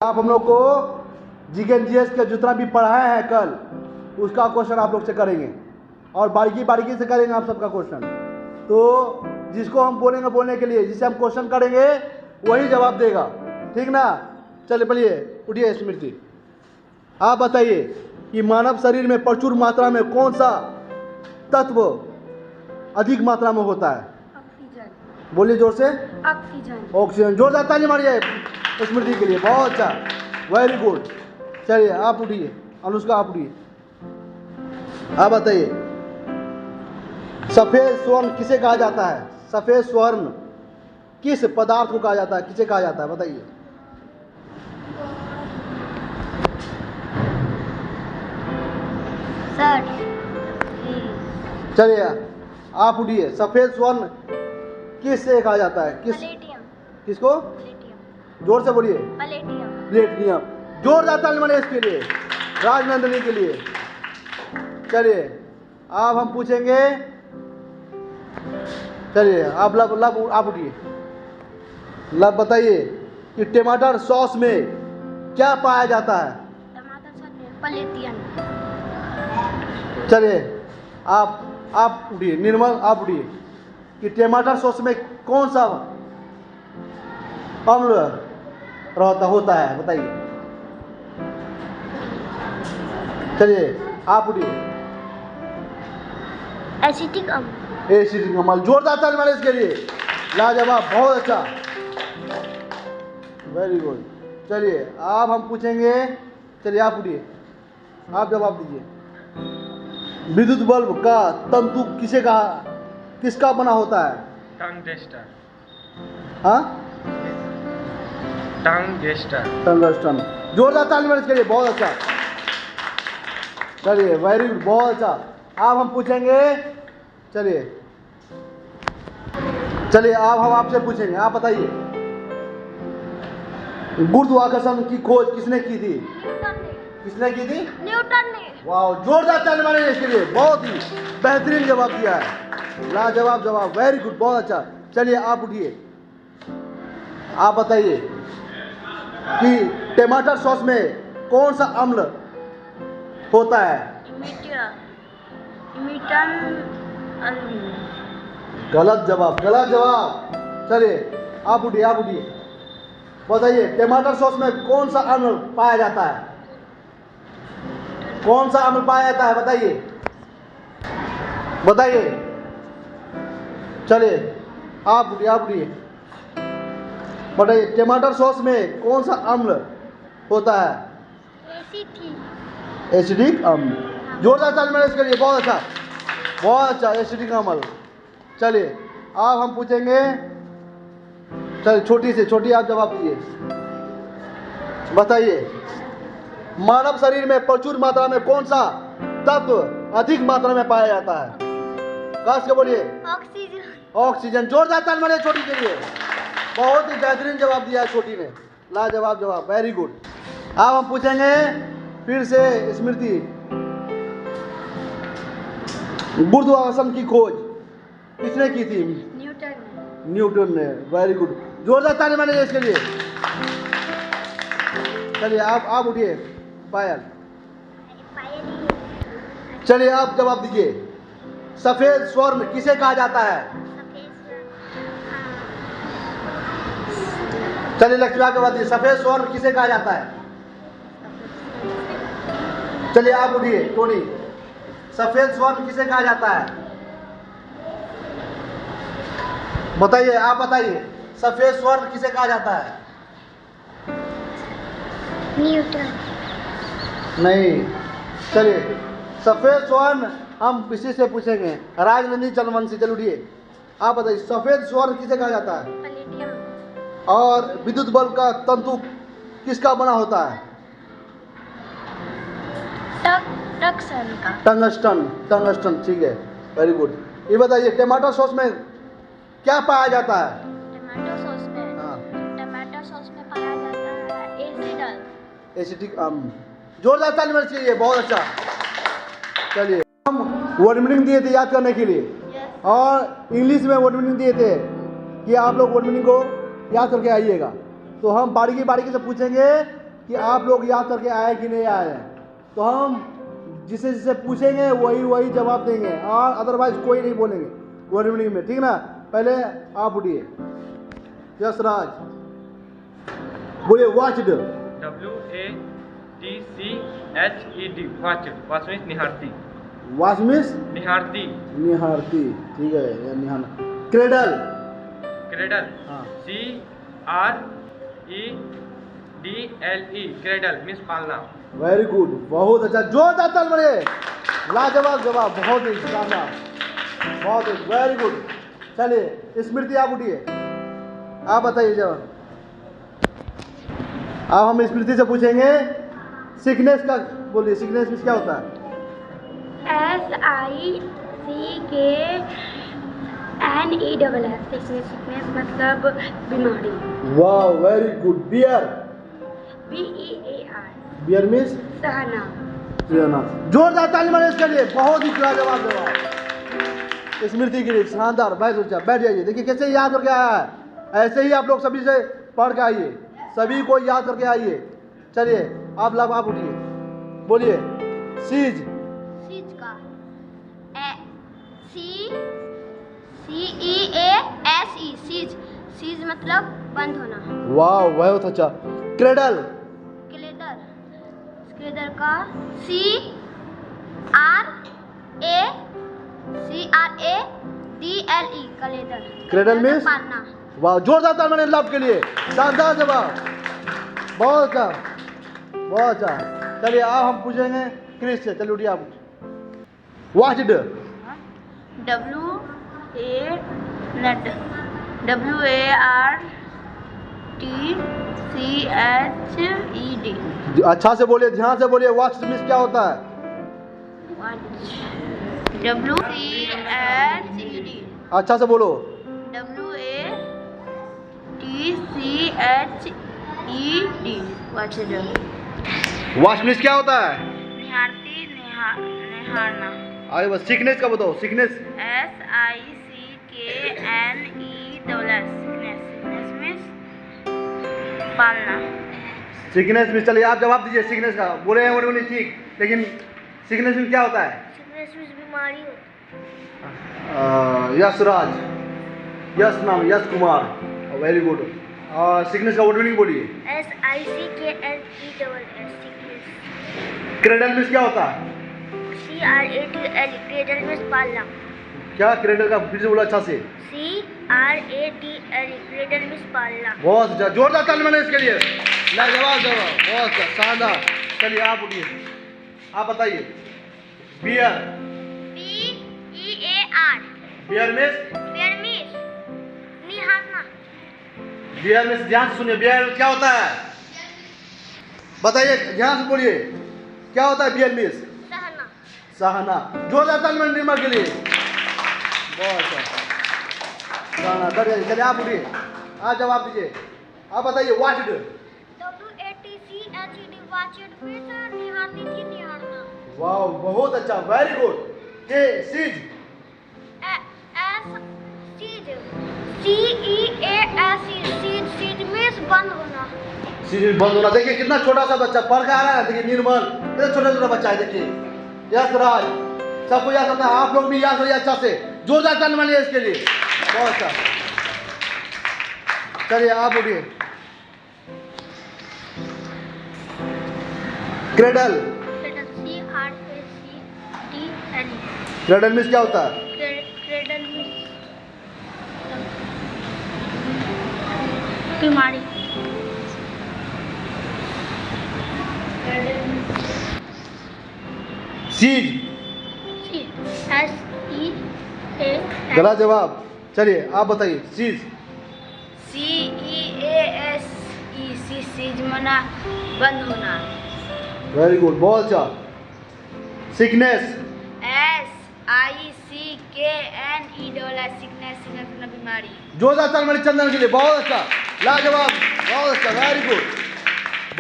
आप हम लोग को जीके जीएस का जितना भी पढ़ाए हैं कल उसका क्वेश्चन आप लोग से करेंगे और बारीकी बारीकी से करेंगे आप सबका क्वेश्चन। तो जिसको हम बोलेंगे बोलने के लिए, जिसे हम क्वेश्चन करेंगे वही जवाब देगा, ठीक ना। चलिए बोलिए, उठिए स्मृति, आप बताइए कि मानव शरीर में प्रचुर मात्रा में कौन सा तत्व अधिक मात्रा में होता है? ऑक्सीजन। बोलिए जोर से। ऑक्सीजन। ऑक्सीजन। जोरदार ताली मारिए स्मृति के लिए, बहुत अच्छा, वेरी गुड। चलिए आप उठिए, अनुष्का आप उठिए, आप बताइए सफेद स्वर्ण किसे कहा जाता है? सफेद स्वर्ण किस पदार्थ को कहा जाता है, किसे कहा जाता है बताइए? सर। चलिए आप उठिए, सफेद स्वर्ण किससे कहा जाता है? प्लेटियम। किसको? प्लेटियम। जोर से बोलिए। प्लेटियम। प्लेटिनियम। जोरदार ताली मारिए इसके लिए, राजनंदिनी के लिए। चलिए अब हम पूछेंगे, चलिए आप आप उठिए, लब बताइए कि टमाटर सॉस में क्या पाया जाता है? टमाटर सॉस में प्लेटियम। चलिए आप उठिए, निर्मल आप उठिए कि टमाटर सॉस में कौन सा अम्ल रहता होता है बताइए? चलिए आप उठिए। एसिटिक अम्ल। एसिटिक अम्ल। जोरदार ताली मारिए इसके लिए, लाजवाब, बहुत अच्छा, वेरी गुड। चलिए अब हम पूछेंगे, चलिए आप उठिए, आप जवाब दीजिए। विद्युत बल्ब का तंतु किसका बना होता है? टंगस्टन। हाँ, टंगस्टन। जोरदार ताली मारिए इसके लिए, बहुत अच्छा, चलिए वेरी गुड, बहुत अच्छा। अब हम पूछेंगे, चलिए अब हम आपसे पूछेंगे, आप बताइए गुरुत्वाकर्षण की खोज किसने की थी? किसने की थी? न्यूटन ने। वाह, जोरदार ताली मारिए इसके लिए, बहुत ही बेहतरीन जवाब दिया है, लाजवाब जवाब, वेरी गुड, बहुत अच्छा। चलिए आप उठिए, आप बताइए कि टमाटर सॉस में कौन सा अम्ल होता है? गलत जवाब, गलत जवाब। चलिए आप उठिए, आप उठिए, बताइए टमाटर सॉस में कौन सा अम्ल पाया जाता है? कौन सा अम्ल पाया जाता है बताइए, बताइए। चलिए आप उठिए, आप उठिए, बताइए टमाटर सॉस में कौन सा अम्ल होता है? एसिडिक अम्ल। जोरदार ताली मारिए इसके लिए, बहुत अच्छा, बहुत अच्छा, एसिडिक अम्ल। चलिए अब हम पूछेंगे, चलिए छोटी से छोटी आप जवाब दीजिए, बताइए मानव शरीर में प्रचुर मात्रा में कौन सा तत्व अधिक मात्रा में पाया जाता है? कस के बोलिए। ऑक्सीजन। ऑक्सीजन। जोरदार ताली मारिए छोटी के लिए, बहुत ही बेहतरीन जवाब दिया है छोटी ने, लाजवाब जवाब, वेरी गुड। अब हम पूछेंगे फिर से स्मृति, गुरुत्वाकर्षण की खोज किसने की थी? न्यूटन ने, वेरी गुड। जोरदार ताली मारिए इसके लिए। चलिए आप उठिए, पायल। चलिए आप जवाब दीजिए, सफेद स्वर्ण किसे कहा जाता है? चलिए लक्ष्मी आप जवाब दीजिए, सफेद स्वर्ण किसे कहा जाता है? चलिए आप उठिए, टोनी, सफेद स्वर्ण किसे कहा जाता है बताइए, आप बताइए सफेद स्वर्ण किसे कहा जाता है? न्यूटन। नहीं। चलिए सफेद स्वर्ण हम किसी से पूछेंगे, राजनंदिनी चंद्रवंशी, चल उठिए, आप बताइए सफेद स्वर्ण किसे कहा जाता है? प्लेटियम। और विद्युत बल्ब का तंतु किसका बना होता है? टंगस्टन। टंगस्टन, ठीक है, वेरी गुड। ये बताइए टमाटर सॉस में क्या पाया जाता है? टमाटो सॉस में। हाँ, टमाटो सॉस में पाया जाता है एसिटिक अम्ल। जोरदार ताली मारनी चाहिए, बहुत अच्छा। चलिए हम वर्ड मीनिंग दिए थे याद करने के लिए, और इंग्लिश में वर्ड मीनिंग दिए थे कि आप लोग वर्ड मीनिंग को याद करके आइएगा। तो हम बारीकी बारीकी से पूछेंगे कि आप लोग याद करके आए कि नहीं आए हैं। तो हम जिसे जिसे पूछेंगे वही जवाब देंगे और अदरवाइज कोई नहीं बोलेंगे वर्ड मीनिंग में, ठीक ना। पहले आप उठिए, यस राज बोलिए। Watched, WATCHED, watched, watch means निहारती, वॉच मीन्स निहारती, निहारती, ठीक है, या निहारना। क्रेडल, क्रेडल, हाँ, CREDLE, क्रेडल मीन्स पालना। वेरी गुड, बहुत अच्छा, जोरदार ताल बजे, लाजवाब जवाब, बहुत ही शानदार, बहुत ही वेरी गुड। चलिए स्मृति आप उठिए, आप बताइए जवाब। अब हम स्मृति से पूछेंगे सिकनेस का, बोलिए सिकनेस मीन्स क्या होता है? SICKNESS, सिकनेस मतलब बीमारी। वाह very good. Bear, BEAR, bear means सहना। जोरदार ताली मारे इसके लिए, बहुत ही लाजवाब जवाब स्मृति के लिए, शानदार। बैठ जाइए, देखिए कैसे याद करके आया है। ऐसे ही आप लोग सभी से पढ़ के आइए, सभी को याद करके आइए। चलिए आप लोग आप उठिए, बोलिए सीज, सीज का CEASE, सीज, सीज मतलब बंद होना। वाह बहुत अच्छा। क्रेडल, क्लेदर, क्लेदर का CRADLE, क्लेदर। क्रेडल मीन्स पालना। वाह, जोरदार ताली मारे लव के लिए, शानदार जवाब, बहुत अच्छा, बहुत अच्छा। चलिए अब हम पूछेंगे क्रिस से, चलिए उठिए आप। वॉच्ड, WARTCHED, अच्छा से बोलिए, ध्यान से बोलिए। वॉच्ड मीन्स क्या होता है? WATCHED, अच्छा से बोलो। WATCHED, watched. वॉच मीन्स क्या होता है? निहारती, निहारना। अरे बस सिकनेस का बताओ। सिकनेस, SICKNESS, सिकनेस मीन्स पालना। सिकनेस मीन्स, चलिए आप जवाब दीजिए सिकनेस का। बोले हैं उन्होंने ठीक, लेकिन सिकनेस मीन्स क्या होता है? सिकनेस मीन्स बीमारी होती यस राज, यस नाम yes Kumar, very good. Sickness का वर्ड मीनिंग बोलिए। SICKNESS, sickness. क्रेडल मीन्स क्या होता है? CRADL, क्रेडल मीन्स पालना। क्या क्रेडल का फिर से बोला अच्छा से? CRADL, क्रेडल मीन्स पालना। बहुत अच्छा, जोरदार ताली मारे इसके लिए, लाजवाब जवाब, बहुत अच्छा, शानदार। चलिए आप उठिए, आप बताइए। Bear, BEAR, bear means, bear means निहारना। बियर मीन्स, ध्यान से सुनिए, बियर क्या होता है बताइए, ध्यान से बोलिए, क्या होता है बियर मीन्स? सहना। सहना, जोरदार ताली मारे निर्मल के लिए, बहुत अच्छा, सहना। कर जाइए, चलिए आप उठिए, आप जवाब दीजिए, आप बताइए। वॉच्ड, WATCHED, वॉच्ड मीन्स निहारती थी, निहारना। वाह बहुत अच्छा, वेरी गुड। के cease, CEASE, cease, cease means बंद होना। सीज बंद होना। देखिए कितना छोटा सा बच्चा पढ़ के आ रहा है, देखिए निर्मल, कितना छोटा छोटा बच्चा है, देखिए। यस राज, सबको याद करना है, आप लोग भी याद करिए अच्छा से, जोरदार ताली मारिए इसके लिए, बहुत अच्छा। चलिए आप उठिए। क्रेडल, CRACDL, क्रेडल मीन्स क्या होता है? क्रेडल मीन्स बीमारी। सीज, SEA, गलत जवाब। चलिए आप बताइए। सीज, CEASE, सीज मना बंद होना। वेरी गुड, बहुत अच्छा। सिकनेस, SICKNESS, सिकनेस, सिकनेस मतलब बीमारी। जोरदार ताली मारिए चंदन के लिए, बहुत अच्छा, लाजवाब, बहुत अच्छा, वेरी गुड,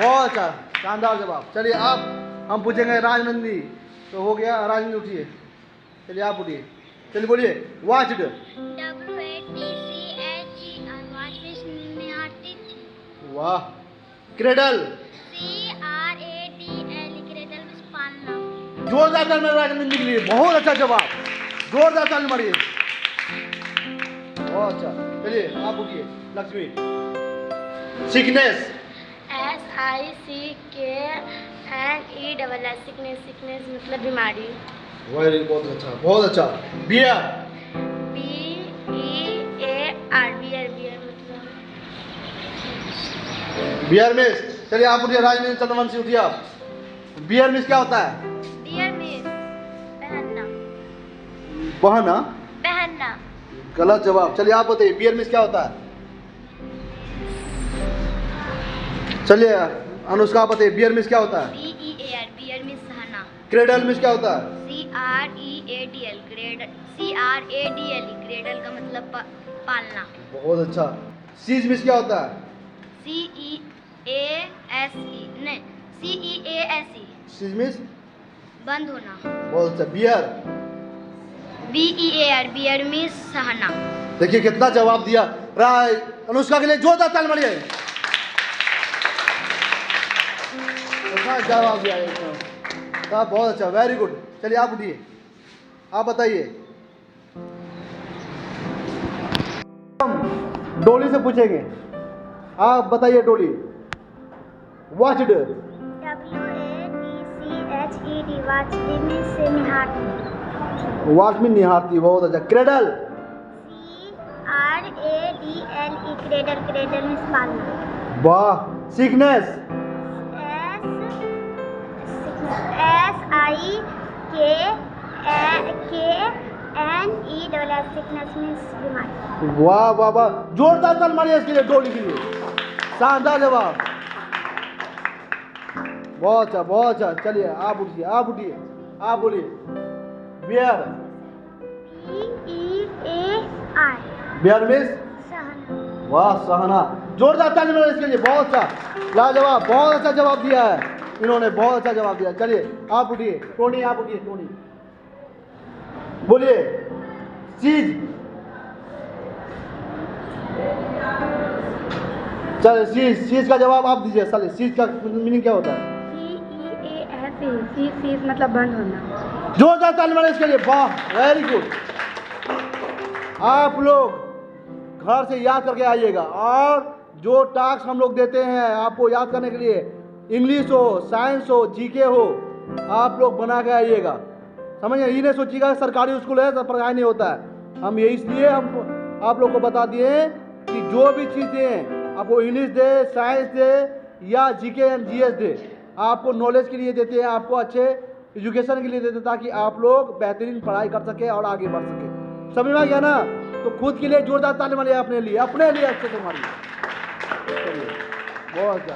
बहुत अच्छा, शानदार जवाब। चलिए आप हम पूछेंगे राजनंदी, तो हो गया, राजनंदी उठिए, चलिए आप उठिए, चलिए बोलिए। वॉच्ड, WATCHED, वॉच मीन्स निहारती थी। वाह। क्रेडल, CRADL, जोरदार ताली मारिए राजनीति के लिए, बहुत अच्छा जवाब, जोरदार ताली मारिए, बहुत अच्छा। चलिए आप उठिए लक्ष्मी। सिकनेस, SICKNESS, सिकनेस मतलब बीमारी। वेरी बहुत अच्छा, बहुत अच्छा। बियर, BEAR, बियर मतलब बियर मिस। चलिए आप उठिए राजनीति चंद्रवंशी, उठिए आप। बियर मिस क्या होता है? बियर मीन्स पहनना। बहना, पहनना। गलत जवाब। चलिए आप बताइए बियर मिस क्या होता है? चलिए अनुष्का बताइए बियर मिस क्या होता है? BEAR, बियर मीन्स सहना। क्रेडल मिस क्या होता है? CREADL, क्रेडल का मतलब पालना। बहुत अच्छा। सीज मिस क्या होता है? CEASE, सीज मिस बंद होना। बहुत अच्छा। बियर, BEAR, बियर मीन्स सहना। देखिए कितना जवाब दिया। राय अनुष्का के लिए जोरदार ताली मारिए। कितना जवाब दिया एकदम, बहुत अच्छा, वेरी गुड। चलिए आप उठिए, आप बताइए। हम डोली से पूछेंगे, आप बताइए Doli. Watched, WATCHED, watched means निहारना। वॉच में निहारती, बहुत अच्छा। क्रेडल, CRADLE, क्रेडल मीन्स पालना। वाह। सिकनेस, SIKNESS, सिकनेस मीन्स बीमारी। वाह वाह वाह, जोरदार ताली मारिए इसके लिए, डोली के लिए। शानदार जवाब, बहुत अच्छा, बहुत अच्छा। चलिए आप उठिए, आप उठिए, आप बोलिए। बियर, BEAR, बियर मिस, सहना। वाह सहना, जोरदार ताली मारिए इसके लिए, बहुत अच्छा, लाजवाब, बहुत अच्छा जवाब दिया है इन्होंने, बहुत अच्छा जवाब दिया। चलिए आप उठिए, टोनी आप उठिए, टोनी बोलिए। सीज, चलिए सीज का जवाब आप दीजिए। चलिए सीज का मीनिंग क्या होता है? फीस मतलब बंद होना। जोरदार ताली मारिए इसके लिए, वाह वेरी गुड। आप लोग घर से याद करके आइएगा, और जो टास्क हम लोग देते हैं आपको याद करने के लिए, इंग्लिश हो, साइंस हो, जीके हो, आप लोग बना के आइएगा। समझ ये नहीं सोचिएगा सरकारी स्कूल है तो पढ़ाई नहीं होता है। हम ये इसलिए हम आप लोग को बता दिए कि जो भी चीज़ दें, आपको इंग्लिश दे, साइंस दे या जीके एंड जीएस दे, आपको नॉलेज के लिए देते हैं, आपको अच्छे एजुकेशन के लिए देते हैं, ताकि आप लोग बेहतरीन पढ़ाई कर सके और आगे बढ़ सके। समझ में आ गया ना? तो खुद के लिए जोरदार ताली मारिए, अपने लिए अच्छे से मारिए। चलिए बहुत अच्छा।